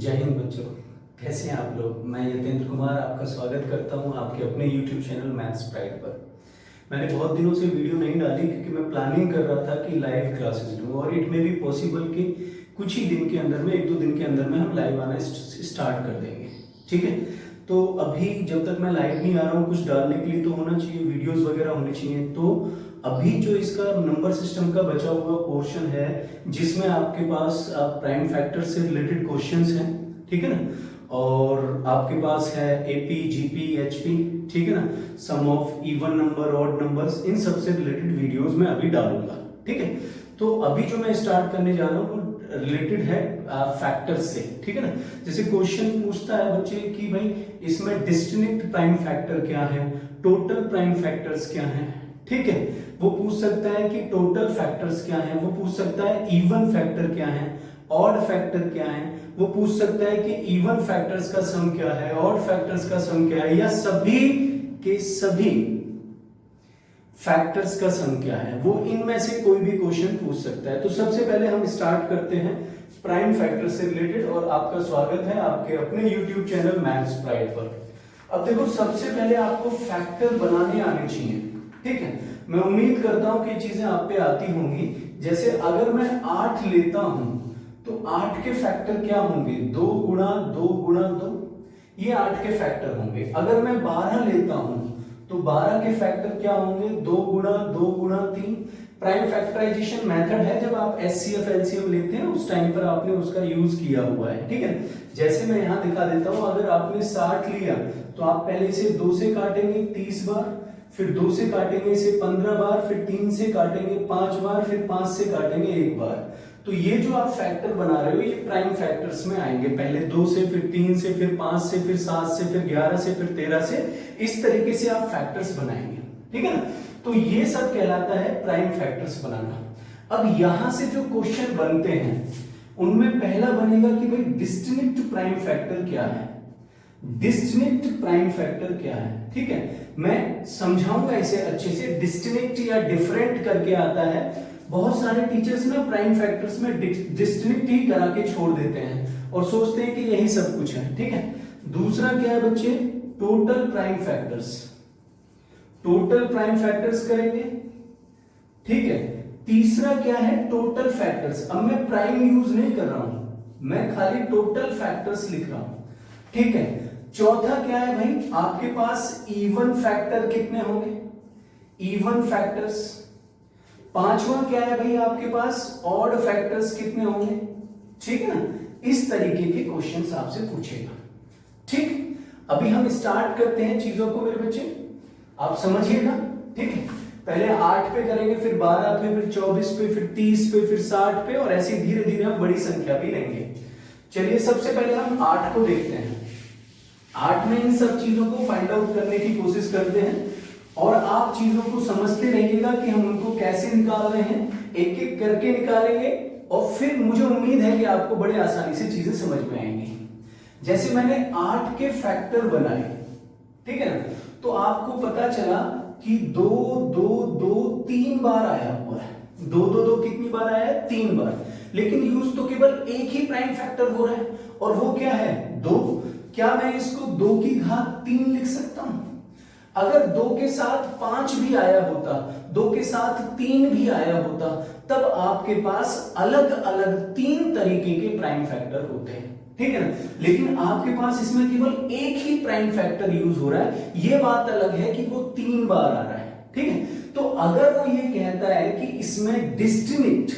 जय हिंद बच्चों, कैसे हैं आप लोग। मैं यतेंद्र कुमार आपका स्वागत करता हूं आपके अपने YouTube चैनल मैथ्स प्राइड पर। मैंने बहुत दिनों से वीडियो नहीं डाली क्योंकि मैं प्लानिंग कर रहा था कि लाइव क्लासेस लूँ और इट में भी पॉसिबल कि कुछ ही दिन के अंदर में, 1-2 दिन के अंदर में हम लाइव आना स्टार्ट कर देंगे। ठीक है, तो अभी जब तक मैं लाइव नहीं आ रहा हूँ, कुछ डालने के लिए तो होना चाहिए, वीडियोस वगैरह होने चाहिए। तो अभी जो इसका नंबर सिस्टम का बचा हुआ पोर्शन है जिसमें आपके पास प्राइम फैक्टर से रिलेटेड क्वेश्चंस हैं, ठीक है ना, और आपके पास है एपी, जीपी, एचपी, ठीक है ना, sum of even number, odd numbers, इन सब से रिलेटेड वीडियोस मैं अभी डालूंगा। ठीक है, तो अभी जो मैं स्टार्ट करने जा रहा हूँ वो रिलेटेड है फैक्टर्स से। ठीक है ना, जैसे क्वेश्चन पूछता है बच्चे कि भाई इसमें डिस्टिंक्ट प्राइम फैक्टर क्या है, टोटल प्राइम फैक्टर्स क्या है। ठीक है, वो पूछ सकता है कि टोटल फैक्टर्स क्या है, वो पूछ सकता है इवन फैक्टर क्या है, ऑड फैक्टर क्या है, वो पूछ सकता है कि इवन फैक्टर्स का सम क्या है, ऑड फैक्टर्स का सम क्या है, या सभी के सभी फैक्टर्स का सम क्या है। वो इनमें से कोई भी क्वेश्चन पूछ सकता है। तो सबसे पहले हम स्टार्ट करते हैं प्राइम फैक्टर से रिलेटेड, और आपका स्वागत है आपके अपने YouTube चैनल मैथ्स प्राइड पर। अब देखो, सबसे पहले आपको फैक्टर बनाने आने चाहिए। ठीक है, मैं उम्मीद करता हूं कि ये चीजें आप पे आती होंगी। जैसे अगर मैं 8 लेता हूं तो 8 के फैक्टर क्या होंगे, 2 गुणा 2 गुणा 2, ये 8 के फैक्टर होंगे। अगर मैं 12 लेता हूं तो 12 के फैक्टर क्या होंगे, 2 गुणा 2 गुणा 3। प्राइम फैक्टराइजेशन मेथड है, जब आप एचसीएफ एलसीएम लेते हैं उस टाइम पर आपने उसका यूज किया हुआ है। ठीक है, जैसे मैं यहां दिखा देता हूं, अगर आपने 60 लिया तो आप पहले इसे 2 से काटेंगे 30 बार, फिर 2 से काटेंगे इसे 15 बार, फिर 3 से काटेंगे 5 बार, फिर 5 से काटेंगे 1 बार। तो ये जो आप फैक्टर बना रहे हो ये प्राइम फैक्टर्स में आएंगे, पहले 2 से, फिर 3 से, फिर 5 से, फिर 7 से, फिर 11 से, फिर 13 से, इस तरीके से आप फैक्टर्स बनाएंगे। ठीक है ना, तो ये सब कहलाता है प्राइम फैक्टर्स बनाना। अब यहां से जो क्वेश्चन बनते हैं उनमें पहला बनेगा कि भाई डिस्टिंक्ट प्राइम फैक्टर क्या है, डिस्टिंक्ट प्राइम फैक्टर क्या है। ठीक है, मैं समझाऊंगा इसे अच्छे से। डिस्टिंक्ट या डिफरेंट करके आता है, बहुत सारे टीचर्स ना प्राइम फैक्टर्स में डिस्टिंक्ट ही करा के छोड़ देते हैं और सोचते हैं कि यही सब कुछ है। ठीक है, दूसरा क्या है बच्चे, total prime factors, total prime factors करेंगे। ठीक है, तीसरा क्या है, टोटल फैक्टर्स। अब मैं प्राइम यूज नहीं कर रहा हूं, मैं खाली टोटल फैक्टर्स लिख रहा हूं। ठीक है, चौथा क्या है भाई, आपके पास इवन फैक्टर कितने होंगे, इवन फैक्टर्स। पांचवा क्या है भाई, आपके पास ऑड फैक्टर्स कितने होंगे। ठीक है ना, इस तरीके के क्वेश्चंस आपसे पूछेगा। ठीक, अभी हम स्टार्ट करते हैं चीजों को मेरे बच्चे, आप समझिएगा। ठीक है, पहले 8 पे करेंगे, फिर 12 पे, फिर 24 पे, फिर 30 पे, फिर 60 पे, और ऐसे धीरे धीरे हम बड़ी संख्या भी लेंगे। चलिए सबसे पहले हम 8 को देखते हैं। 8 में इन सब चीजों को फाइंड आउट करने की कोशिश करते हैं, और आप चीजों को समझते रहिएगा कि हम उनको कैसे निकाल रहे हैं, एक एक करके निकालेंगे, और फिर मुझे उम्मीद है कि आपको बड़े आसानी से चीजें समझ में आएंगी। जैसे मैंने 8 के फैक्टर बनाए, ठीक है ना, तो आपको पता चला कि 2 2 2 3 बार आया हुआ है। 2 2 2 कितनी बार आया है, 3 बार, लेकिन यूज तो केवल एक ही प्राइम फैक्टर हो रहा है, और वो क्या है, 2। क्या मैं इसको 2 की घात 3 लिख सकता हूं? अगर 2 के साथ 5 भी आया होता, 2 के साथ 3 भी आया होता, तब आपके पास अलग अलग 3 तरीके के प्राइम फैक्टर होते हैं। ठीक है ना, लेकिन आपके पास इसमें केवल एक ही प्राइम फैक्टर यूज हो रहा है। यह बात अलग है कि वो 3 बार आ रहा है। ठीक है, तो अगर वो ये कहता है कि इसमें distinct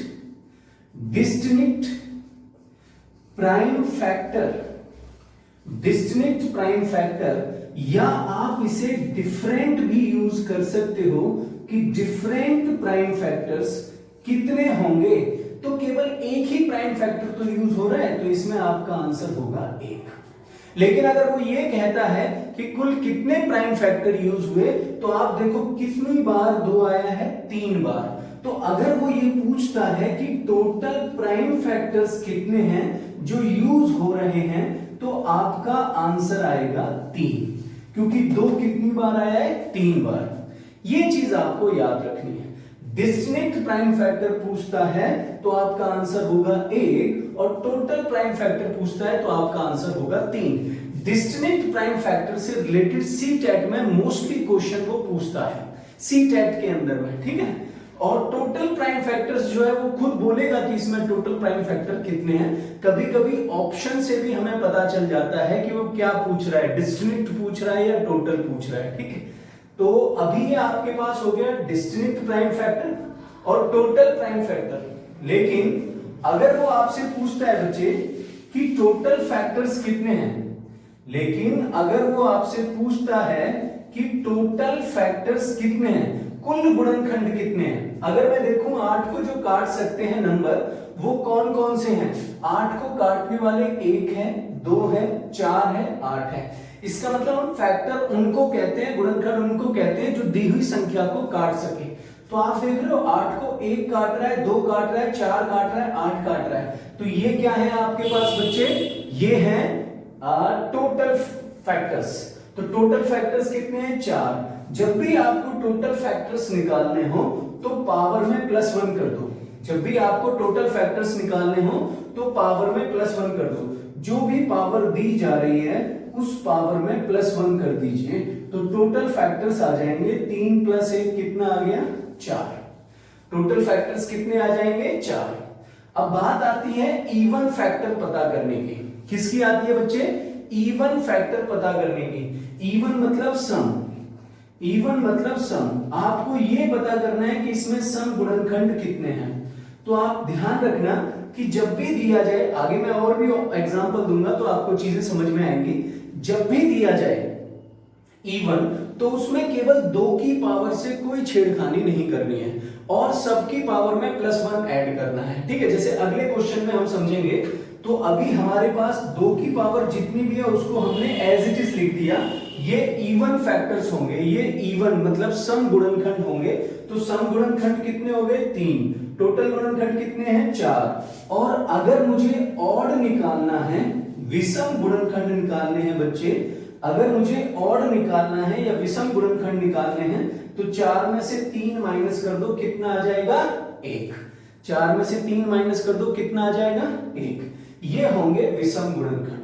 prime factor, distinct prime factor, या आप इसे डिफरेंट भी यूज कर सकते हो कि डिफरेंट प्राइम फैक्टर्स कितने होंगे, तो केवल एक ही प्राइम फैक्टर तो यूज हो रहा है, तो इसमें आपका आंसर होगा 1। लेकिन अगर वो ये कहता है कि कुल कितने प्राइम फैक्टर यूज हुए, तो आप देखो कितनी बार 2 आया है, 3 बार। तो अगर वो ये पूछता है कि टोटल प्राइम फैक्टर्स कितने हैं जो यूज हो रहे हैं, तो आपका आंसर आएगा 3, क्योंकि 2 कितनी बार आया है, 3 बार। ये चीज आपको याद रखनी है। डिस्टिंक्ट प्राइम फैक्टर पूछता है तो आपका आंसर होगा 1, और टोटल प्राइम फैक्टर पूछता है तो आपका आंसर होगा 3। डिस्टिंक्ट प्राइम फैक्टर से रिलेटेड सीटेट में मोस्टली क्वेश्चन वो पूछता है, सीटेट के अंदर में, ठीक है। और टोटल प्राइम फैक्टर्स जो है वो खुद बोलेगा कि इसमें टोटल प्राइम फैक्टर कितने हैं। कभी कभी ऑप्शन से भी हमें पता चल जाता है कि वो क्या पूछ रहा है, डिस्टिंक्ट पूछ रहा है या टोटल पूछ रहा है, ठीक है। तो अभी ये आपके पास हो गया डिस्टिंक्ट प्राइम फैक्टर और टोटल प्राइम फैक्टर। लेकिन अगर वो आपसे पूछता है बच्चे कि टोटल फैक्टर्स कितने हैं, लेकिन अगर वो आपसे पूछता है कि टोटल फैक्टर्स कितने हैं, कुल गुणनखंड कितने हैं, अगर मैं देखूं 8 को जो काट सकते हैं नंबर वो कौन कौन से हैं, 8 को काटने वाले 1 है, 2 है, 4 है, 8 है। इसका मतलब हम फैक्टर उनको कहते हैं, गुणनखंड उनको कहते हैं जो दी हुई संख्या को काट सके। तो आप देख रहे हो 8 को 1 काट रहा है, 2 काट रहा है, 4 काट रहा है, 8 काट रहा है। तो ये क्या है आपके पास बच्चे, ये है टोटल फैक्टर्स। तो टोटल फैक्टर्स कितने हैं, 4। जब भी आपको टोटल फैक्टर्स निकालने हो तो पावर में +1 कर दो। जब भी आपको टोटल फैक्टर्स निकालने हो तो पावर में +1 कर दो। जो भी पावर दी जा रही है उस पावर में +1 कर दीजिए, तो टोटल फैक्टर्स आ जाएंगे 3 + 1 कितना आ गया, 4। टोटल फैक्टर्स कितने आ जाएंगे, 4। अब बात आती है इवन फैक्टर पता करने की। किसकी आती है बच्चे, इवन फैक्टर पता करने की। इवन मतलब सम, इवन मतलब सम। आपको ये पता करना है कि इसमें सम गुणनखंड कितने हैं। तो आप ध्यान रखना कि जब भी दिया जाए, आगे मैं और भी एग्जांपल दूंगा तो आपको चीजें समझ में आएंगी। जब भी दिया जाए इवन तो उसमें केवल 2 की पावर से कोई छेड़खानी नहीं करनी है और सबकी पावर में +1 ऐड करना है, ठीक है। जैसे अगले क्वेश्चन में हम समझेंगे। तो अभी हमारे पास 2 की पावर जितनी भी है उसको हमने एज इट इज लिख दिया। ये इवन फैक्टर्स होंगे, ये इवन मतलब सम गुणनखंड होंगे। तो सम गुणनखंड कितने हो गए, 3। टोटल गुणनखंड कितने हैं, 4। और अगर मुझे ऑड निकालना है, विषम गुणनखंड निकालने हैं बच्चे, अगर मुझे ऑड निकालना है या विषम गुणनखंड निकालने हैं तो 4 में से 3 माइनस कर दो, कितना आ जाएगा, 1। 4 में से 3 माइनस कर दो, कितना आ जाएगा, 1। ये होंगे विषम गुणनखंड।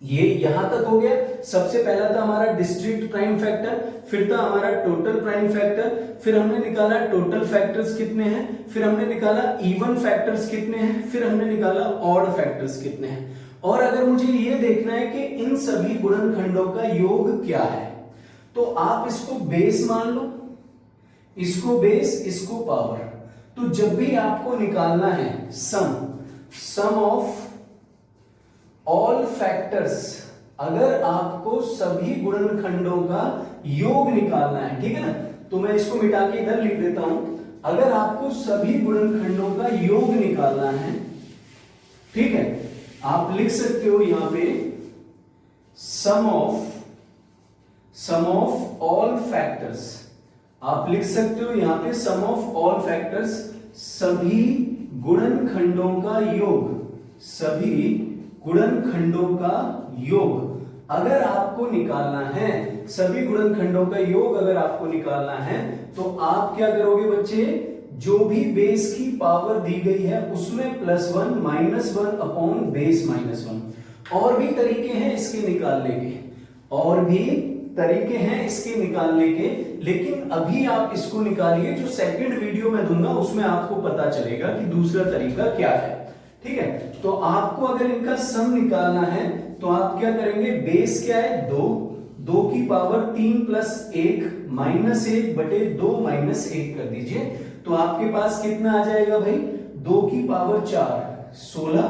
ये यहां तक हो गया। सबसे पहला था हमारा डिस्टिंक्ट प्राइम फैक्टर, फिर था हमारा टोटल प्राइम फैक्टर, फिर हमने निकाला टोटल फैक्टर्स कितने हैं, फिर हमने निकाला इवन फैक्टर्स कितने हैं, फिर हमने निकाला ऑड फैक्टर्स कितने हैं। और अगर मुझे ये देखना है कि इन सभी गुणनखंडों का योग क्या है, तो आप इसको बेस मान लो, इसको बेस, इसको पावर। तो जब भी आपको निकालना है सम ऑफ ऑल फैक्टर्स, अगर आपको सभी गुणनखंडों का योग निकालना है, ठीक है ना, तो मैं इसको मिटा के इधर लिख देता हूं। अगर आपको सभी गुणनखंडों का योग निकालना है, ठीक है, आप लिख सकते हो यहां पे सम ऑफ ऑल फैक्टर्स। आप लिख सकते हो यहां पे सम ऑफ ऑल फैक्टर्स, सभी गुणनखंडों का योग, सभी गुणनखंडों का योग अगर आपको निकालना है, सभी गुणनखंडों का योग अगर आपको निकालना है तो आप क्या करोगे बच्चे, जो भी बेस की पावर दी गई है उसमें +1 -1 अपॉन बेस -1। और भी तरीके हैं इसके निकालने के, और भी तरीके हैं इसके निकालने के, लेकिन अभी आप इसको निकालिए। जो सेकंड वीडियो में दूंगा उसमें आपको पता चलेगा कि दूसरा तरीका क्या है, ठीक है। तो आपको अगर इनका सम निकालना है तो आप क्या करेंगे, बेस क्या है, 2 की पावर 3 + 1 -1 बटे 2 - 1 कर दीजिए। तो आपके पास कितना आ जाएगा भाई, 2 की पावर 4 16,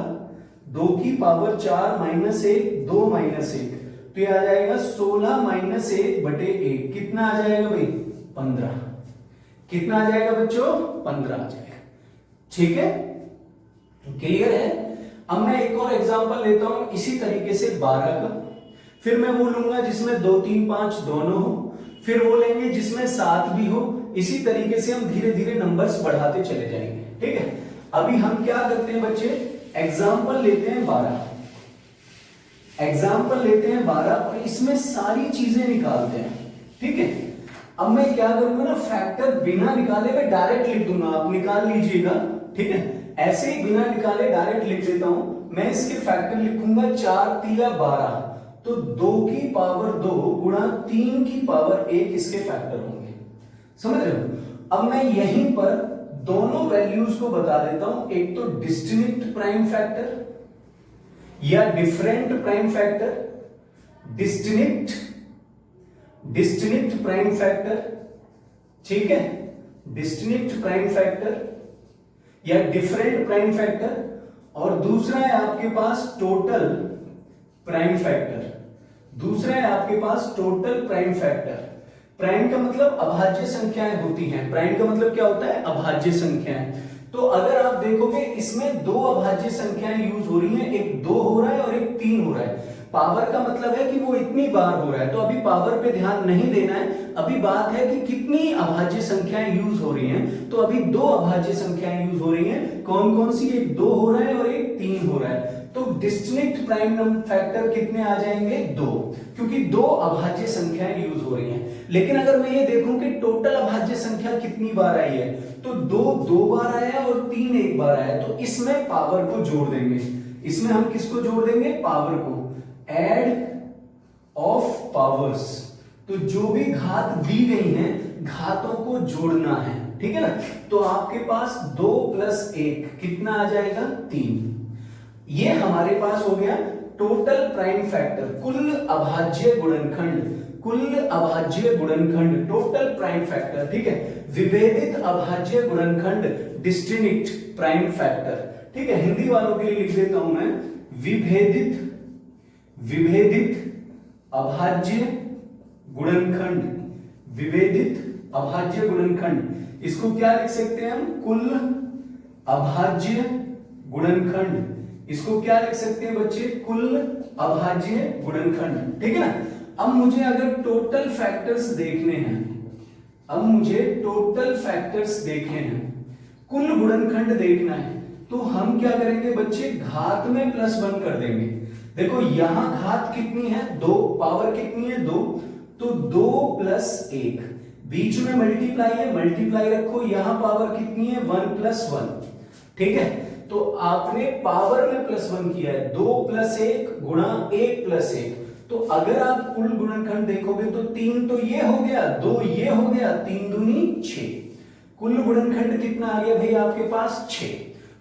2 की पावर 4 -1 2 -1, तो ये आ जाएगा 16 - 1 बटे 1, कितना आ जाएगा भाई, 15। कितना आ जाएगा बच्चों, 15 आ जाएगा, ठीक है, क्लियर है। अब मैं एक और एग्जांपल लेता हूं इसी तरीके से 12 का, फिर मैं वो लूंगा जिसमें 2 3 5 दोनों हो, फिर वो लेंगे जिसमें 7 भी हो। इसी तरीके से हम धीरे धीरे नंबर्स बढ़ाते चले जाएंगे, ठीक है। अभी हम क्या करते हैं बच्चे, एग्जांपल लेते हैं 12, एग्जांपल लेते हैं 12 और इसमें सारी चीजें निकालते हैं, ठीक है। अब मैं क्या करूंगा ना, फैक्टर बिना निकाले मैं डायरेक्ट लिख दूंगा, आप निकाल लीजिएगा, ठीक है। ऐसे ही बिना निकाले डायरेक्ट लिख देता हूं मैं। इसके फैक्टर लिखूंगा 4 तिया 12, तो 2 की पावर 2 गुणा 3 की पावर 1 इसके फैक्टर होंगे, समझ रहे हो। अब मैं यहीं पर दोनों वैल्यूज को बता देता हूं, एक तो डिस्टिंक्ट प्राइम फैक्टर या different prime factor, distinct prime factor, ठीक है, डिस्टिंक्ट प्राइम फैक्टर या डिफरेंट प्राइम फैक्टर, और दूसरा है आपके पास टोटल प्राइम फैक्टर, दूसरा है आपके पास टोटल प्राइम फैक्टर। प्राइम का मतलब अभाज्य संख्याएं होती हैं, प्राइम का मतलब क्या होता है, अभाज्य संख्याएं। तो अगर आप देखोगे इसमें 2 अभाज्य संख्याएं यूज हो रही हैं, एक 2 हो रहा है और एक 3 हो रहा है। पावर का मतलब है कि वो इतनी बार हो रहा है, तो अभी पावर पे ध्यान नहीं देना है, अभी बात है कि कितनी अभाज्य संख्याएं यूज हो रही हैं। तो अभी 2 अभाज्य संख्याएं यूज हो रही हैं, कौन कौन सी, एक 2 हो रहा है और एक 3 हो रहा है। तो डिस्टिंक्ट प्राइम फैक्टर कितने आ जाएंगे, 2, क्योंकि 2 अभाज्य संख्याएं यूज हो रही हैं। लेकिन अगर मैं ये देखूं कि टोटल अभाज्य संख्या कितनी बार आई है, तो 2 बार आया है और 3 एक बार आया है, तो इसमें पावर को जोड़ देंगे। इसमें हम किसको जोड़ देंगे, पावर को, एड ऑफ पावर्स। तो जो भी घात दी गई हैं, घातों को जोड़ना है, ठीक है ना। तो आपके पास 2 + 1 कितना आ जाएगा, 3। ये हमारे पास हो गया टोटल प्राइम फैक्टर, कुल अभाज्य गुणनखंड, कुल अभाज्य गुणनखंड, टोटल प्राइम फैक्टर, ठीक है। विभेदित अभाज्य गुणनखंड, डिस्टिंक्ट प्राइम फैक्टर, ठीक है। हिंदी वालों के लिए लिख देता हूं मैं, विभेदित अभाज्य गुणनखंड, विभेदित अभाज्य गुणनखंड। इसको क्या लिख सकते हैं हम, कुल अभाज्य गुणनखंड। इसको क्या लिख सकते हैं बच्चे, कुल अभाज्य गुणनखंड, ठीक है ना। अब मुझे अगर टोटल फैक्टर्स देखने हैं, अब मुझे टोटल फैक्टर्स देखने हैं, कुल गुणनखंड देखना है, तो हम क्या करेंगे बच्चे, घात में +1 कर देंगे। देखो यहां घात कितनी है, 2, पावर कितनी है, 2, तो 2 + 1, बीच में मल्टीप्लाई है, मल्टीप्लाई रखो, यहां पावर कितनी है, 1 + 1, ठीक है। तो आपने पावर में +1 किया है, 2 + 1 गुणा 1 + 1। तो अगर आप कुल गुणनखंड देखोगे तो 3 तो ये हो गया, 2 ये हो गया, 3 दूनी 6। कुल गुणनखंड कितना आ गया भाई आपके पास, 6।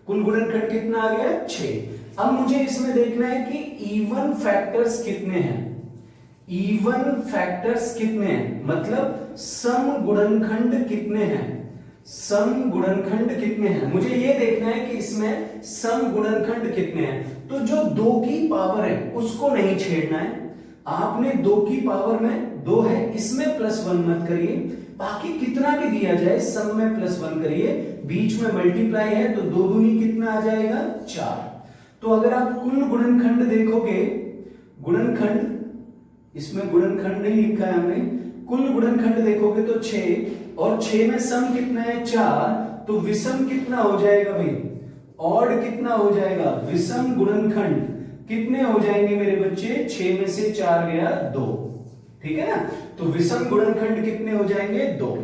कुल गुणनखंड कितना आ गया, 6। अब मुझे इसमें देखना है कि इवन फैक्टर्स कितने हैं, इवन फैक्टर्स कितने हैं, मतलब सम गुणनखंड कितने हैं, सम गुणनखंड कितने हैं, मुझे ये देखना है कि इसमें सम गुणनखंड कितने हैं। तो जो 2 की पावर है उसको नहीं छेड़ना है, आपने 2 की पावर में 2 है, इसमें +1 मत करिए, बाकी कितना भी दिया जाए सम में +1 करिए, बीच में मल्टीप्लाई है तो 2 दूनी कितना आ जाएगा, 4। तो अगर आप कुल गुणनखंड देखोगे, गुणनखंड, इसमें गुणनखंड नहीं लिखा है हमने, कुल गुणनखंड देखोगे तो 6, और 6 में सम कितना है, 4, तो विषम कितना हो जाएगा भाई, ऑड कितना हो जाएगा, विषम गुणनखंड कितने हो जाएंगे मेरे बच्चे, 6 में से 4 गया 2, ठीक है ना। तो विषम गुणनखंड कितने हो जाएंगे, 2।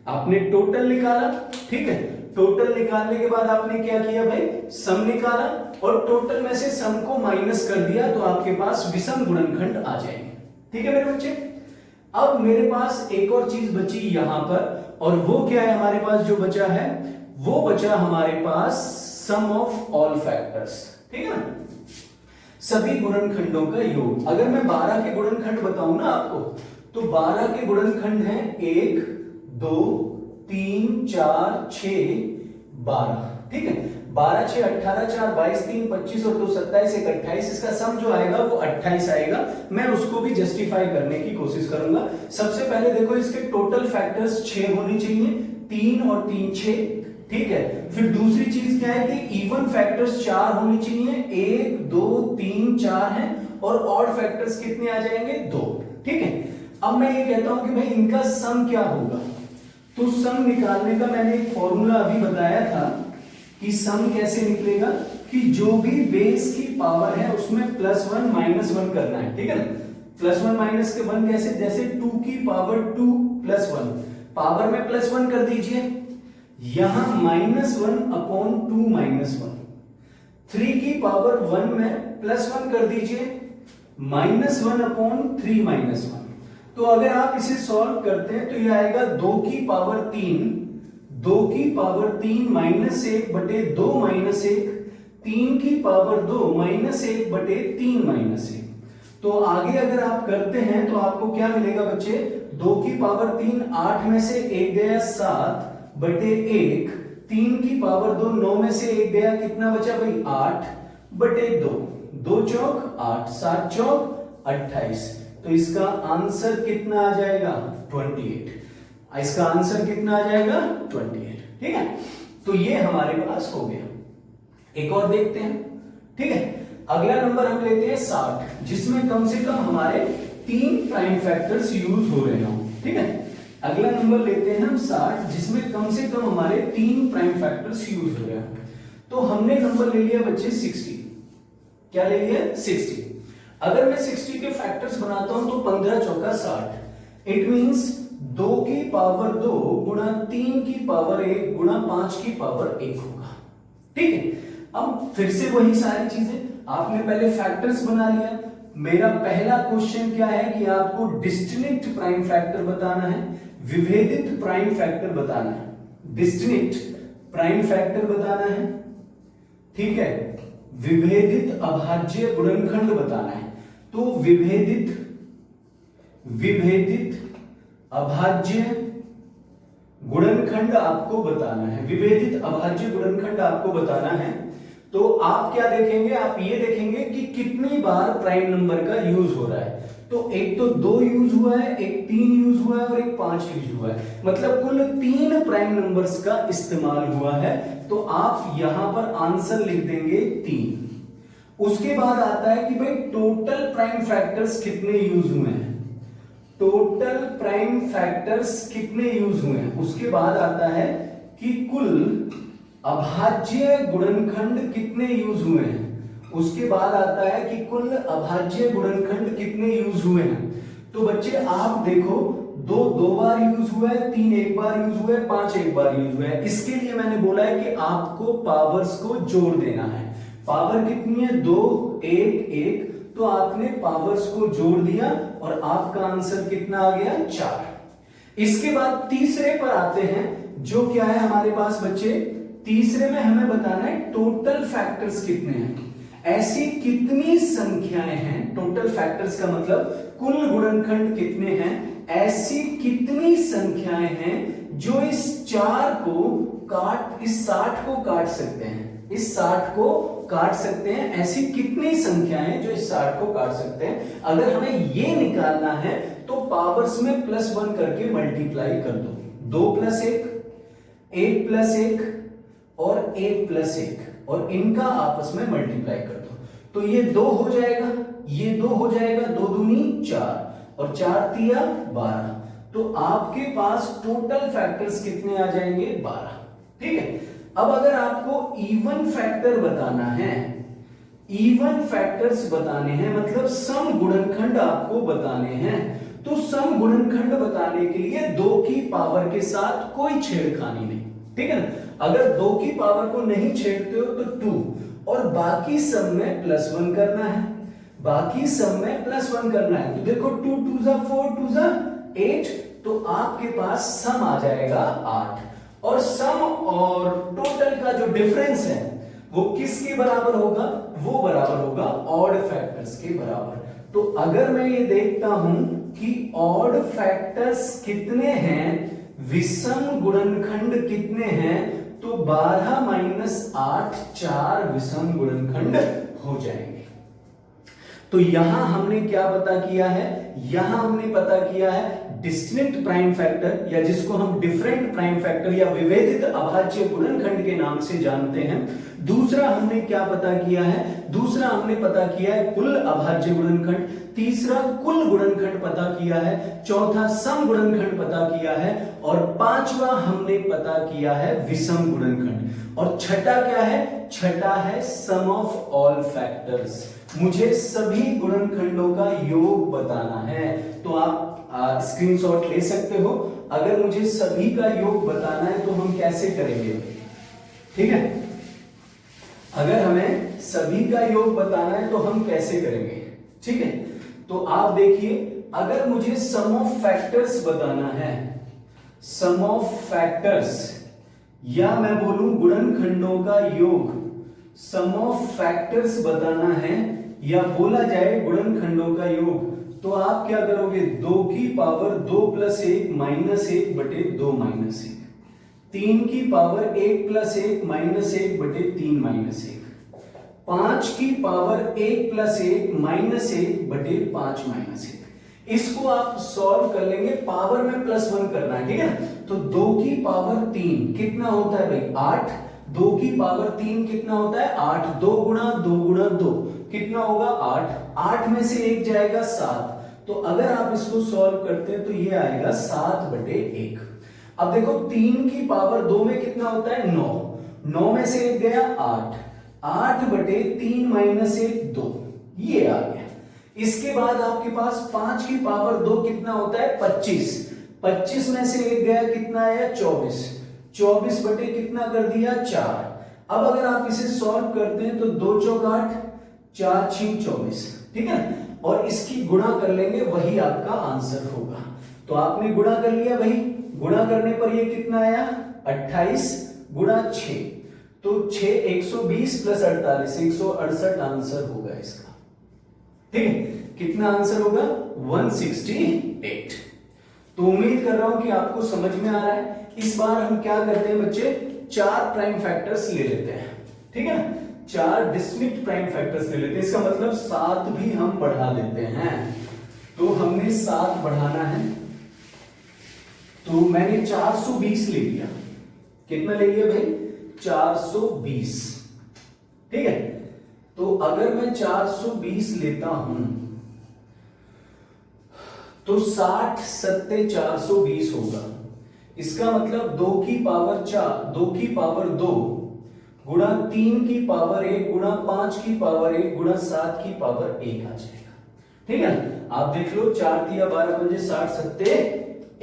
आपने टोटल निकाला, ठीक है, टोटल निकालने के बाद आपने क्या किया भाई, सम निकाला, और टोटल में से सम को माइनस कर दिया, तो आपके पास विषम गुणनखंड आ जाएंगे, ठीक है मेरे बच्चे। अब मेरे पास एक और चीज बची यहां पर, और वो क्या है हमारे पास, जो बचा है वो बचा हमारे पास सम ऑफ ऑल फैक्टर्स, ठीक है ना, सभी गुणनखंडों का योग। अगर मैं 12 के गुणनखंड बताऊं ना आपको, तो 12 के गुणनखंड हैं 1, 2, 3, 4, 6, 12, ठीक है। 12 6 18, 4 22, 3 25 और 2 27, 1 28, इसका सम जो आएगा वो 28 आएगा। मैं उसको भी जस्टिफाई करने की कोशिश करूंगा। सबसे पहले देखो इसके टोटल फैक्टर्स 6 होने चाहिए, 3 और 3 6, ठीक है। फिर दूसरी चीज क्या है कि इवन फैक्टर्स 4 होने चाहिए, 1 2 3 4 हैं, और ऑड फैक्टर्स कितने आ जाएंगे, 2, ठीक है। अब मैं ये कहता हूं कि भाई इनका सम क्या होगा, तो सम निकालने का मैंने एक फॉर्मूला अभी बताया था कि सम कैसे निकलेगा, कि जो भी बेस की पावर है उसमें +1 -1 करना है, ठीक है ना। +1 माइनस के 1 कैसे, जैसे 2 की पावर 2 प्लस 1, पावर में +1 कर दीजिए, यहां -1 अपॉन 2 -1, 3 की पावर 1 में +1 कर दीजिए, -1 अपॉन 3 -1। तो अगर आप इसे सॉल्व करते हैं तो यह आएगा 2 की पावर 3, 2 की पावर 3 -1 बटे 2 -1, 3 की पावर 2 -1 बटे 3 -1। तो आगे अगर आप करते हैं तो आपको क्या मिलेगा बच्चे, 2 की पावर 3 8 में से 1 गया 7 बटे 1, 3 की पावर 2 9 में से 1 गया, कितना बचा भाई 8 बटे 2, 2 चौक 8, 7 चौक 28। तो इसका आंसर कितना आ जाएगा 28, इसका आंसर कितना आ जाएगा 28। ठीक है, तो ये हमारे पास हो गया। एक और देखते हैं, ठीक है। अगला नंबर हम लेते हैं 60, जिसमें कम से कम हमारे 3 प्राइम फैक्टर्स यूज हो रहे हो। ठीक है, अगला नंबर लेते हैं हम 60, जिसमें कम से कम हमारे 3 प्राइम फैक्टर्स यूज हो रहे हैं। तो हमने नंबर ले लिया बच्चे 60, क्या ले लिया 60। अगर मैं 60 के फैक्टर्स बनाता हूं तो 15 चौका 60, इट मींस 2 की पावर 2 गुणा 3 की पावर 1 गुणा 5 की पावर 1 होगा। ठीक है, अब फिर से वही सारी चीजें, आपने पहले फैक्टर्स बना लिया। मेरा पहला क्वेश्चन क्या है कि आपको डिस्टिंक्ट प्राइम फैक्टर बताना है, विभेदित प्राइम फैक्टर बताना है, डिस्टिंक्ट प्राइम फैक्टर बताना है, ठीक है, विभेदित अभाज्य गुणनखंड बताना है। तो विभेदित अभाज्य गुणनखंड आपको बताना है, विभेदित अभाज्य गुणनखंड आपको बताना है। तो आप क्या देखेंगे, आप ये देखेंगे कि कितनी बार प्राइम नंबर का यूज हो रहा है। तो एक तो 2 यूज हुआ है, एक 3 यूज हुआ है और एक 5 यूज हुआ है, मतलब कुल 3 प्राइम नंबर्स का इस्तेमाल हुआ है। तो आप यहां पर आंसर लिख देंगे 3। उसके बाद आता है कि भाई टोटल प्राइम फैक्टर्स कितने यूज हुए हैं, टोटल प्राइम फैक्टर्स कितने यूज हुए हैं। उसके बाद आता है कि कुल अभाज्य गुणनखंड कितने यूज हुए हैं। उसके बाद आता है कि कुल अभाज्य गुणनखंड कितने यूज हुए हैं। तो बच्चे आप देखो, 2 बार यूज हुआ है, 3 एक बार यूज हुआ है, 5 एक बार यूज हुआ है। इसके लिए मैंने बोला है कि आपको पावर्स को जोड़ देना है। पावर कितनी है 2 1 1, तो आपने पावर्स को जोड़ दिया और आपका आंसर कितना आ गया 4। इसके बाद तीसरे पर आते हैं, जो क्या है हमारे पास बच्चे, तीसरे में हमें बताना है टोटल फैक्टर्स कितने हैं। ऐसी कितनी संख्याएं हैं, टोटल फैक्टर्स का मतलब कुल गुणनखंड कितने हैं, ऐसी कितनी संख्याएं हैं जो इस 4 को काट, इस 60 को काट सकते हैं, इस 60 को काट सकते हैं। ऐसी कितनी संख्याएं जो इस 60 को काट सकते हैं। अगर हमें ये निकालना है तो पावर्स में +1 करके मल्टीप्लाई कर दो, 2 + 1, 1 + 1 और 1 + 1, और इनका आपस में मल्टीप्लाई कर दो। तो ये 2 हो जाएगा, ये 2 हो जाएगा, 2 दूनी 4 और 4 तिया 12। तो आपके पास टोटल फैक्टर्स कितने आ जाएंगे 12। ठीक है, अब अगर आपको इवन फैक्टर बताना है, इवन फैक्टर्स बताने हैं, मतलब सम गुणनखंड आपको बताने हैं, तो सम गुणनखंड बताने के लिए 2 की पावर के साथ कोई छेड़खानी नहीं। ठीक है ना, अगर 2 की पावर को नहीं छेड़ते हो तो 2 और बाकी सब में +1 करना है, बाकी सब में +1 करना है। तो देखो 2 2 * 4 2 * 8, तो आपके पास सम आ जाएगा 8, और सम और टोटल का जो डिफरेंस है वो किसके बराबर होगा, वो बराबर होगा ऑड फैक्टर्स के बराबर। तो अगर मैं ये देखता हूं कि ऑड फैक्टर्स कितने हैं, विषम गुणनखंड कितने हैं, तो 12 - 8 4 विषम गुणनखंड हो जाएंगे। तो यहां हमने क्या पता किया है, यहां हमने पता किया है डिस्टिंक्ट प्राइम फैक्टर, या जिसको हम डिफरेंट प्राइम फैक्टर या विभेदित अभाज्य गुणनखंड के नाम से जानते हैं। दूसरा हमने क्या पता किया है, दूसरा हमने पता किया है कुल अभाज्य गुणनखंड, तीसरा कुल गुणनखंड पता किया है, चौथा सम गुणनखंड पता किया है, और पांचवा हमने पता किया है विषम गुणनखंड, और छठा क्या है, छठा है सम ऑफ ऑल फैक्टर्स। मुझे सभी गुणनखंडों का योग बताना है। तो आप स्क्रीनशॉट ले सकते हो। अगर मुझे सभी का योग बताना है तो हम कैसे करेंगे, ठीक है। अगर हमें सभी का योग बताना है तो हम कैसे करेंगे, ठीक है। तो आप देखिए, अगर मुझे सम ऑफ फैक्टर्स बताना है, सम ऑफ फैक्टर्स, या मैं बोलूं गुणनखंडों का योग, सम ऑफ फैक्टर्स बताना है, या बोला जाए गुणनखंडों का योग, तो आप क्या करोगे, 2 की पावर 2 प्लस 1 माइनस 1 बटे 2 माइनस 1, 3 की पावर 1 प्लस 1 माइनस 1 बटे 3 माइनस 1, 5 की पावर 1 प्लस 1 माइनस 1 बटे 5 माइनस 1। इसको आप सॉल्व कर लेंगे, पावर में +1 करना है, ठीक है। तो 2 की पावर 3 कितना होता है भाई, 8। 2 की पावर 3 कितना होता है, 8। 2 गुणा 2 गुणा 2 कितना होगा, 8। 8 में से 1 जाएगा 7। तो अगर आप इसको सॉल्व करते हैं तो ये आएगा 7 बटे 1। अब देखो 3 की पावर 2 में कितना होता है, 9। 9 में से 1 गया 8। 8 बटे 3 माइनस 1 2, ये आ गया। इसके बाद आपके पास 5 की पावर 2 कितना होता है, 25। 25 में से 1 गया, कितना आया, 24। 24 बटे कितना कर दिया, 4। अब अगर आप इसे सॉल्व करते हैं तो 2 चौक 8, 4 6 24, ठीक है। और इसकी गुणा कर लेंगे, वही आपका आंसर होगा। तो आपने गुणा कर लिया भाई, गुणा करने पर ये कितना आया, 28 गुणा 6, तो 6 120 प्लस 48 168 आंसर होगा इसका, ठीक है। कितना आंसर होगा, 168। तो उम्मीद कर रहा हूं कि आपको समझ में आ रहा है। इस बार हम क्या करते हैं बच्चे, 4 प्राइम फैक्टर्स ले लेते हैं, ठीक है ना। 4 डिस्टिंक्ट प्राइम फैक्टर्स ले लेते हैं, इसका मतलब 7 भी हम बढ़ा देते हैं। तो हमने 7 बढ़ाना है, तो मैंने 420 ले लिया। कितना ले लिया भाई, 420, ठीक है। तो अगर मैं 420 लेता हूं तो 60 सत्ते 420 होगा। इसका मतलब 2 की पावर 4, 2 की पावर 2 गुणा 3 की पावर 1 गुणा 5 की पावर 1 गुणा 7 की पावर 1 आ जाएगा, ठीक है। आप देख लो, 4 तिया 12 पंजे 60 सत्ते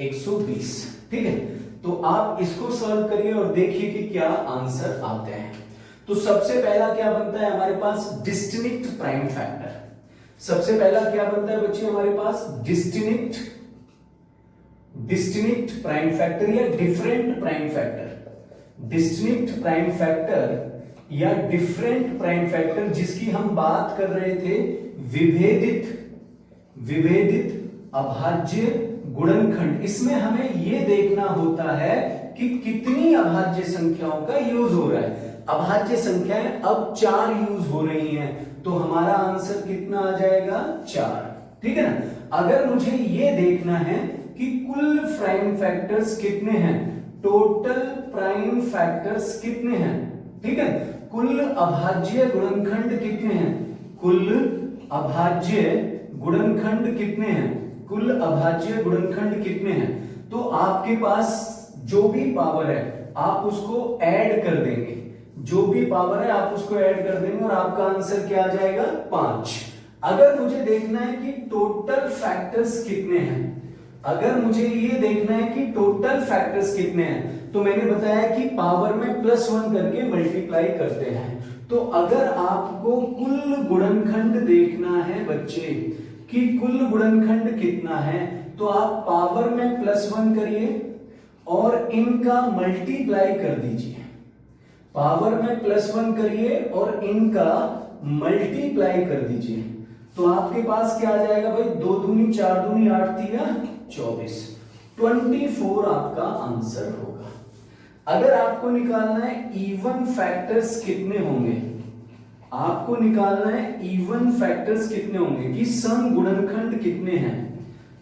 120, ठीक है। तो आप इसको सॉल्व करिए और देखिए कि क्या आंसर आते हैं। तो सबसे पहला क्या बनता है हमारे पास, डिस्टिंक्ट प्राइम फैक्टर। सबसे पहला क्या बनता है बच्चे हमारे पास, डिस्टिंक्ट प्राइम फैक्टर या different prime factor. Distinct prime factor या डिफरेंट प्राइम फैक्टर, जिसकी हम बात कर रहे थे, विभेदित अभाज्य गुणनखंड। इसमें हमें यह देखना होता है कि कितनी अभाज्य संख्याओं का यूज हो रहा है। अभाज्य संख्याएं अब 4 यूज हो रही हैं, तो हमारा आंसर कितना आ जाएगा, 4, ठीक है ना। अगर मुझे यह देखना है कि कुल प्राइम फैक्टर्स कितने हैं, टोटल प्राइम फैक्टर्स कितने हैं, ठीक है। कुल अभाज्य गुणनखंड कितने हैं, कुल अभाज्य गुणनखंड कितने हैं, कुल अभाज्य गुणनखंड कितने हैं। तो आपके पास जो भी पावर है आप उसको ऐड कर देंगे, जो भी पावर है आप उसको ऐड कर देंगे और आपका आंसर क्या आ जाएगा, 5। अगर मुझे देखना है कि टोटल फैक्टर्स कितने हैं, अगर मुझे ये देखना है कि टोटल फैक्टर्स कितने हैं, तो मैंने बताया कि पावर में +1 करके मल्टीप्लाई करते हैं। तो अगर आपको कुल गुणनखंड देखना है बच्चे कि कुल गुणनखंड कितना है, तो आप पावर में +1 करिए और इनका मल्टीप्लाई कर दीजिए। पावर में +1 करिए और इनका मल्टीप्लाई कर दीजिए, तो आपके पास क्या आ जाएगा भाई, 2 दूनी 4 दूनी 8 तिया 24, 24 आपका आंसर होगा। अगर आपको निकालना है इवन फैक्टर्स कितने होंगे, आपको निकालना है इवन फैक्टर्स कितने होंगे कि सम गुणनखंड कितने हैं,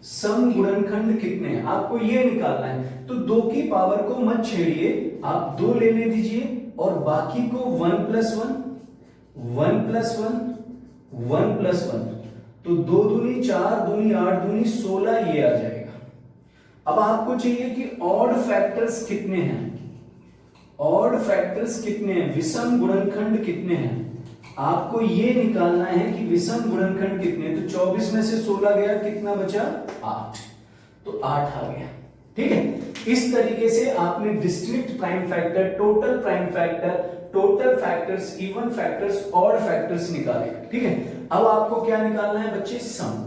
सम गुणनखंड कितने हैं, आपको ये निकालना है। तो 2 की पावर को मत छेड़िए, आप 2 लेने दीजिए और बाकी को 1 + 1 1 + 1 1 + 1, तो 2 दूनी 4 दूनी 8 दूनी 16 ये आ जाएगा। अब आपको चाहिए कि ऑड फैक्टर्स कितने हैं, ऑड फैक्टर्स कितने हैं, विषम गुणनखंड कितने हैं। आपको ये निकालना है कि विषम गुणनखंड कितने, तो 24 में से 16 गया, कितना बचा 8, तो 8 आ गया। ठीक है, इस तरीके से आपने distinct prime factor, total prime factor, total factors, even factors, odd factors निकाले। ठीक है, अब आपको क्या निकालना है बच्चे, सम।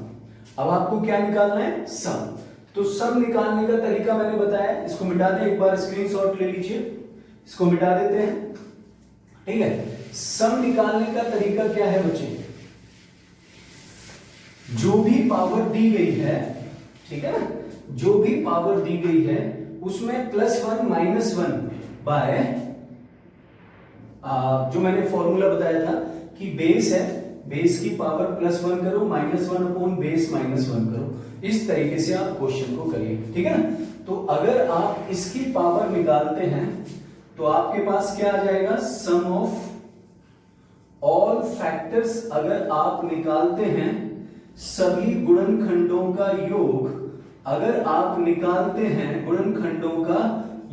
अब आपको क्या निकालना है, सम। तो सम निकालने का तरीका मैंने बताया, इसको मिटा दें, एक बार स्क्रीनशॉट ले लीजिए, इसको मिटा देते हैं। ठीक है, सम निकालने का तरीका क्या है बच्चे, जो भी पावर दी गई है, ठीक है ना, जो भी पावर दी गई है उसमें +1 -1 बाय, जो मैंने फॉर्मूला बताया था कि बेस है, बेस की पावर +1 करो, -1 अपॉन बेस -1 करो, इस तरीके से आप क्वेश्चन को करिए। ठीक है ना, तो अगर आप इसकी पावर निकालते हैं तो आपके पास क्या आ जाएगा, सम ऑफ ऑल फैक्टर्स। अगर आप निकालते हैं सभी गुणनखंडों का योग, अगर आप निकालते हैं गुणनखंडों का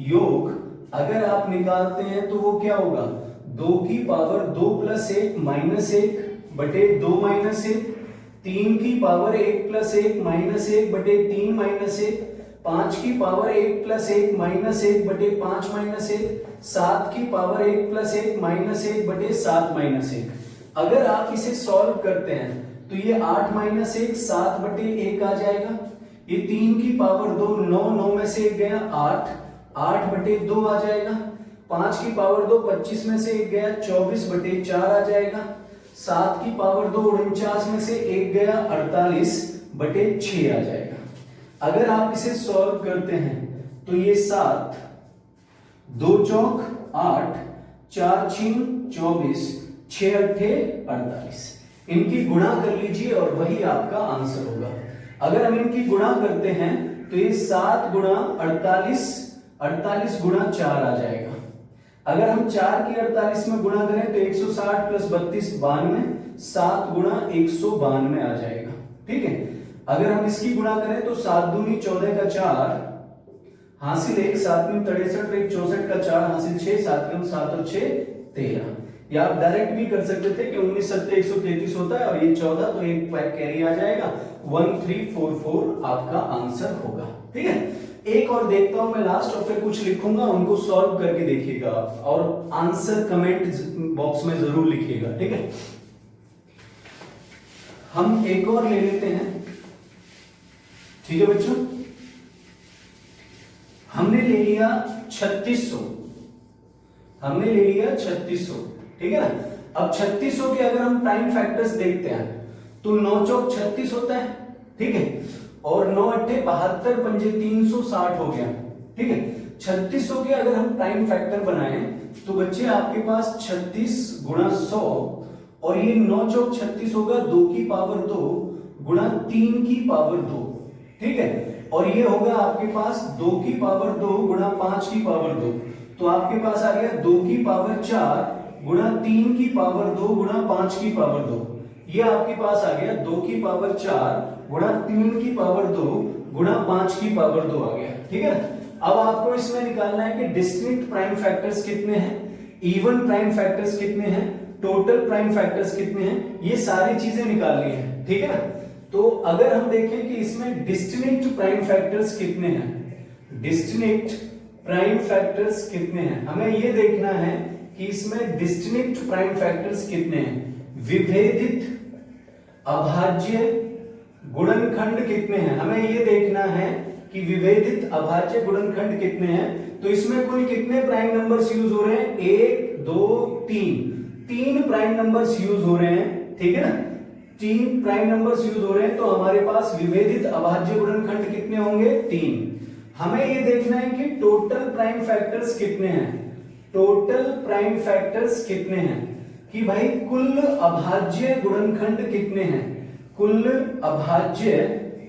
योग, अगर आप निकालते हैं तो वो क्या होगा, 2 की पावर 2 + 1 -1 बटे 2 -1, 3 की पावर 1 + 1 -1 बटे 3 -1, 5 की पावर 1 + 1 -1 बटे 5 -1, 7 की पावर 1 + 1 -1 बटे 7 -1। अगर आप इसे सॉल्व करते हैं तो ये 8 - 1 7 बटे 1 आ जाएगा, ये 3 की पावर 2 9, 9 में से 1 गया 8, 8 बटे 2 आ जाएगा, 5 की पावर 2 25 में से 1 गया 24 बटे 4 आ जाएगा, 7 की पावर 2 49 में से 1 गया 48 बटे 6 आ जाएगा। अगर आप इसे सॉल्व करते हैं तो ये 7, 2 चौक 8, 4 छीन 24, 6 अट्ठे 48, इनकी गुणा कर लीजिए और वही आपका आंसर होगा। अगर हम इनकी गुणा करते हैं तो ये 7 गुणा 48, 48 गुणा 4 आ जाएगा। अगर हम 4 की 48 में गुणा करें तो 160 + 32 92, 7 गुणा 192 आ जाएगा। ठीक है, अगर हम इसकी गुणा करें तो 7 दूनी 14 का 4 हासिल 1, 7 दूनी 63, 1 64 का 4 हासिल 6, 7 और 7 और 6 13। या आप डायरेक्ट भी कर सकते थे कि 19 7 133 होता है और ये 14, तो एक कैरी आ जाएगा, 1344 आपका आंसर होगा। ठीक है, एक और देखता हूं मैं लास्ट, और फिर कुछ लिखूंगा, उनको सॉल्व करके देखिएगा आप, और आंसर कमेंट बॉक्स में जरूर लिखिएगा। ठीक है, हम एक और ले लेते हैं। ठीक है बच्चों, हमने ले लिया 3600, हमने ले लिया 3600। ठीक है ना, अब 3600 के अगर हम प्राइम फैक्टर्स देखते हैं तो 9 चौक 36 होता है। ठीक है, और 9 अट्ठे 72, पंजे 360 हो गया। ठीक है, 3600 के अगर हम प्राइम फैक्टर बनाएं तो बच्चे आपके पास 36 गुणा 100, और ये 9 चौक 36 होगा, 2 की पावर 2 गुणा 3 की पावर 2। ठीक है, और ये होगा आपके पास 2 की पावर 2 गुणा 5 की पावर 2, तो आपके पास आ गया 2 की पावर 4 गुणा 3 की पावर 2 गुणा 5 की पावर 2। ये आपके पास आ गया 2 की पावर 4 गुणा 3 की पावर 2 गुणा 5 की पावर 2 आ गया। ठीक है, अब आपको इसमें निकालना है कि डिस्टिंक्ट प्राइम फैक्टर्स कितने हैं, इवन प्राइम फैक्टर्स कितने हैं, टोटल प्राइम फैक्टर्स कितने हैं, ये सारी चीजें निकालनी है। ठीक है ना, तो अगर हम देखें कि इसमें डिस्टिंक्ट प्राइम फैक्टर्स कितने हैं, डिस्टिंक्ट प्राइम फैक्टर्स कितने हैं, हमें ये देखना है कि इसमें डिस्टिंक्ट प्राइम फैक्टर्स कितने हैं, विभेदित अभाज्य गुणनखंड कितने हैं, हमें ये देखना है कि विभेदित अभाज्य गुणनखंड कितने हैं। तो इसमें कुल कितने प्राइम नंबर्स यूज हो रहे हैं, 1 2 3, 3 प्राइम नंबर्स यूज हो रहे हैं। ठीक है ना, 3 प्राइम नंबर्स यूज हो रहे हैं, तो हमारे पास विभेदित अभाज्य गुणनखंड कितने होंगे, 3। हमें ये देखना है कि टोटल प्राइम फैक्टर्स कितने हैं, टोटल प्राइम फैक्टर्स कितने हैं, कि भाई कुल अभाज्य गुणनखंड कितने हैं, कुल अभाज्य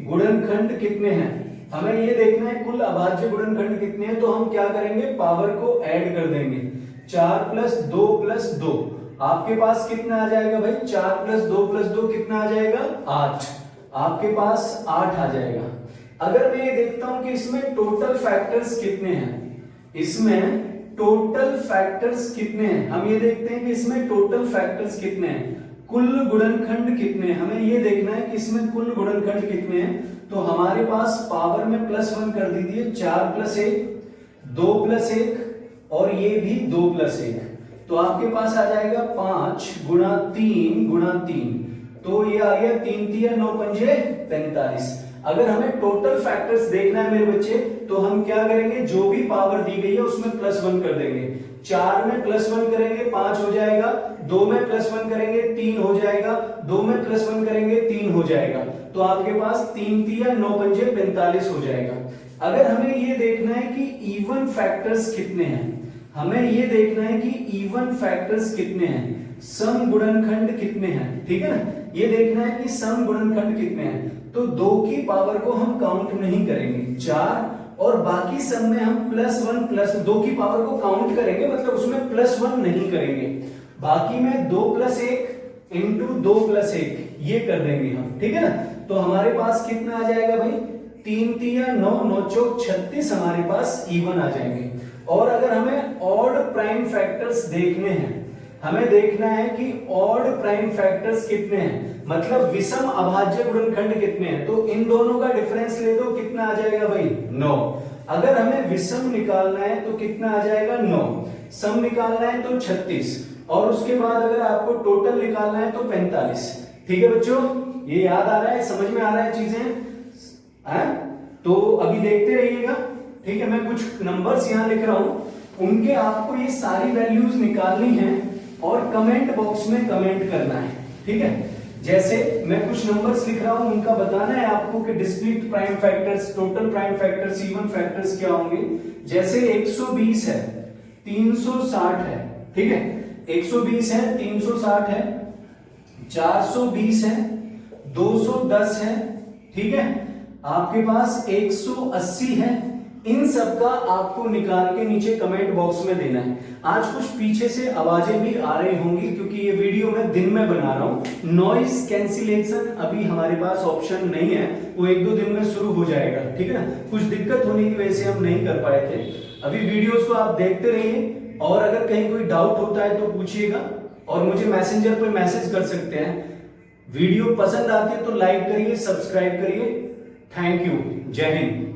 गुणनखंड कितने हैं, हमें ये देखना है कुल अभाज्य गुणनखंड कितने हैं। तो हम क्या करेंगे, पावर को ऐड कर देंगे, 4 + 2 + 2, आपके पास कितना आ जाएगा भाई, 4 + 2 + 2 कितना आ जाएगा, 8, आपके पास 8 आ जाएगा। अगर मैं ये देखता हूं कि इसमें टोटल फैक्टर्स कितने हैं, इसमें टोटल फैक्टर्स कितने हैं, हम ये देखते हैं कि इसमें टोटल फैक्टर्स कितने हैं, कुल गुणनखंड कितने हैं, हमें ये देखना है कि इसमें कुल गुणनखंड कितने हैं। तो हमारे पास पावर में +1 कर दीजिए, 4 + 1 2 + 1 और ये भी 2 + 1, तो आपके पास आ जाएगा 5 × 3 × 3, तो ये आ गया 3 × 9 × 5 45। अगर हमें टोटल फैक्टर्स देखना है मेरे बच्चे, तो हम क्या करेंगे, जो भी पावर दी गई है उसमें +1 कर देंगे। 4 में +1 करेंगे 5 हो जाएगा, 2 में +1 करेंगे 3 हो जाएगा, 2 में +1 करेंगे 3 हो जाएगा, तो आपके पास 3 × 9 × 5 45 हो जाएगा। अगर हमें ये देखना है कि इवन फैक्टर्स कितने हैं, हमें ये देखना है कि इवन फैक्टर्स कितने हैं, सम गुणनखंड कितने हैं, ठीक है ना, ये देखना है कि सम गुणनखंड कितने हैं। तो 2 की पावर को हम काउंट नहीं करेंगे, 4, और बाकी सब में हम +1 2 की पावर को काउंट करेंगे, मतलब उसमें +1 नहीं करेंगे, बाकी में 2 + 1 × 2 + 1 ये कर देंगे हम, ठीक है ना। तो हमारे पास कितना आ जाएगा भाई, 3 × 9 9 × 36 हमारे पास इवन आ जाएंगे। और अगर हमें ऑड प्राइम फैक्टर्स देखने हैं, हमें देखना है कि ऑड प्राइम फैक्टर्स कितने हैं, मतलब विषम अभाज्य गुणनखंड कितने हैं, तो इन दोनों का डिफरेंस ले दो, कितना आ जाएगा भाई 9। अगर हमें विषम निकालना है तो कितना आ जाएगा 9, सम निकालना है तो 36, और उसके बाद अगर आपको टोटल निकालना है तो 45। ठीक है बच्चों, ये याद आ रहा है, समझ में आ रहा है चीजें है? तो अभी देखते रहिएगा, ठीक है। मैं कुछ नंबर्स यहां लिख रहा हूं, उनके आपको ये सारी वैल्यूज निकालनी है और कमेंट बॉक्स में कमेंट करना है, ठीक है। जैसे मैं कुछ नंबर्स लिख रहा हूं, उनका बताना है आपको कि discrete prime factors, total prime factors, even factors क्या होंगे। जैसे 120 है, 360 है, ठीक है, 120 है, 360 है, 420 है, 210 है, ठीक है, आपके पास 180 है। इन सब का आपको निकाल के नीचे कमेंट बॉक्स में देना है। आज कुछ पीछे से आवाजें भी आ रही होंगी क्योंकि ये वीडियो मैं दिन में बना रहा हूं। नॉइज कैंसिलेशन अभी हमारे पास ऑप्शन नहीं है, वो 1-2 दिन में शुरू हो जाएगा, ठीक है ना। कुछ दिक्कत होने की वजह से हम नहीं कर पाए थे। अभी वीडियोस को आप देखते रहिए, और अगर कहीं कोई डाउट होता है तो पूछिएगा, और मुझे मैसेंजर पर मैसेज कर सकते हैं। वीडियो पसंद आती है तो लाइक करिए, सब्सक्राइब करिए। थैंक यू, जय हिंद।